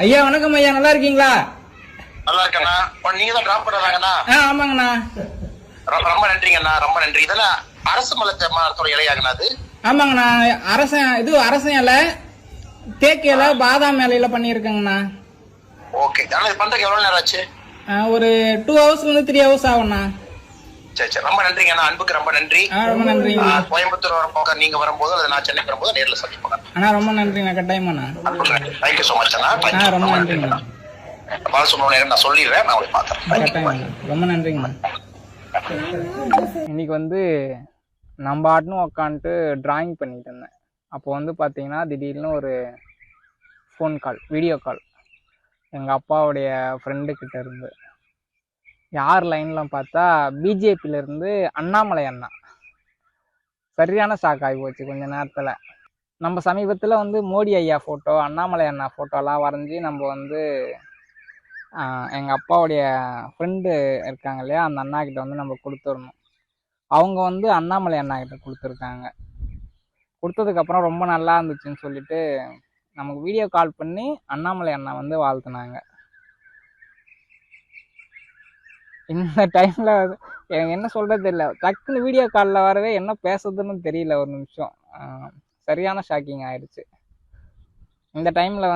ஐயா வணக்கம் ஐயா, நல்லா இருக்கீங்களா? நல்லா இருக்கண்ணா. நீங்க தான் டிராப் பண்ணதாங்கண்ணா? ஆமாங்கண்ணா. ரொம்ப நன்றிங்கண்ணா, ரொம்ப நன்றி. இதெல்லாம் அரசு மலத்துறை இலையாங்கண்ணா அது? ஆமாங்கண்ணா, அரசன் இலை, தேக்கு இலை, பாதாம் இலையில பண்ணியிருக்கேங்கண்ணா. ஓகே. ஆனா இது பண்றதுக்கு எவ்வளவு நேரம் ஆச்சு? ஒரு 2 hours 3 hours ஆகும்ண்ணா. சரி சரி, ரொம்ப நன்றிங்கண்ணா, அன்புக்கு ரொம்ப நன்றி. ரொம்ப நன்றிங்க. கோயம்புத்தூர் வரப்போக நீங்க வரும்போது அல்லது நான் சென்னைக்கு வரும்போது நேரில் சந்திப்போம் அண்ணா. ரொம்ப நன்றிண்ணா, கட்டாயமாண்ணா. தேங்க்யூ ஸோ மச் அண்ணா. ரொம்ப நன்றிங்கண்ணா. பாலசுப்ரமணியன் நான் சொல்லிடுறேன், நான் உங்களை பார்த்துறேன். கட்டாயமாண்ணா, ரொம்ப நன்றிங்கண்ணா. இன்னைக்கு நம்ம ஆட்டுன்னு உக்காந்துட்டு டிராயிங் பண்ணிட்டு இருந்தேன். அப்போ பார்த்தீங்கன்னா திடீர்னு ஒரு ஃபோன் கால், வீடியோ கால் எங்கள் அப்பாவுடைய ஃப்ரெண்டுக்கிட்ட இருந்து. யார் லைன்லாம் பார்த்தா பிஜேபியிலேருந்து அண்ணாமலை அண்ணா. சரியான ஷாக் ஆகி போச்சு கொஞ்ச நேரத்தில். நம்ம சமீபத்தில் மோடி ஐயா ஃபோட்டோ, அண்ணாமலை அண்ணா ஃபோட்டோலாம் வரைஞ்சி நம்ம எங்கள் அப்பாவுடைய ஃப்ரெண்டு இருக்காங்க இல்லையா, அந்த அண்ணா கிட்ட நம்ம கொடுத்துடணும். அவங்க அண்ணாமலை அண்ணா கிட்ட கொடுத்துருக்காங்க. கொடுத்ததுக்கப்புறம் ரொம்ப நல்லா இருந்துச்சுன்னு சொல்லிட்டு நமக்கு வீடியோ கால் பண்ணி அண்ணாமலை அண்ணா வாழ்த்துனாங்க. இந்த டைமில் எனக்கு என்ன சொல்கிறது தெரியல, டக்குன்னு வீடியோ காலில் வரவே என்ன பேசுறதுன்னு தெரியல. ஒரு நிமிஷம் சரியான ஷாக்கிங் ஆயிடுச்சு. இந்த டைமில்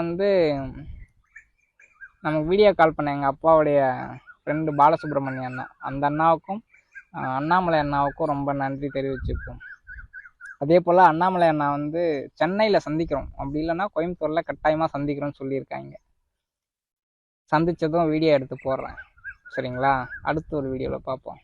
நமக்கு வீடியோ கால் பண்ண எங்கள் அப்பாவுடைய ஃப்ரெண்டு பாலசுப்ரமணிய அண்ணா, அந்த அண்ணாவுக்கும் அண்ணாமலை அண்ணாவுக்கும் ரொம்ப நன்றி தெரிவிச்சுப்போம். அதே போல் அண்ணாமலை அண்ணா சென்னையில் சந்திக்கிறோம், அப்படி இல்லைன்னா கோயம்புத்தூரில் கட்டாயமாக சந்திக்கிறோம்னு சொல்லியிருக்காங்க. சந்தித்ததும் வீடியோ எடுத்து போடுறேன், சரிங்களா? அடுத்த ஒரு வீடியோவில் பார்ப்போம்.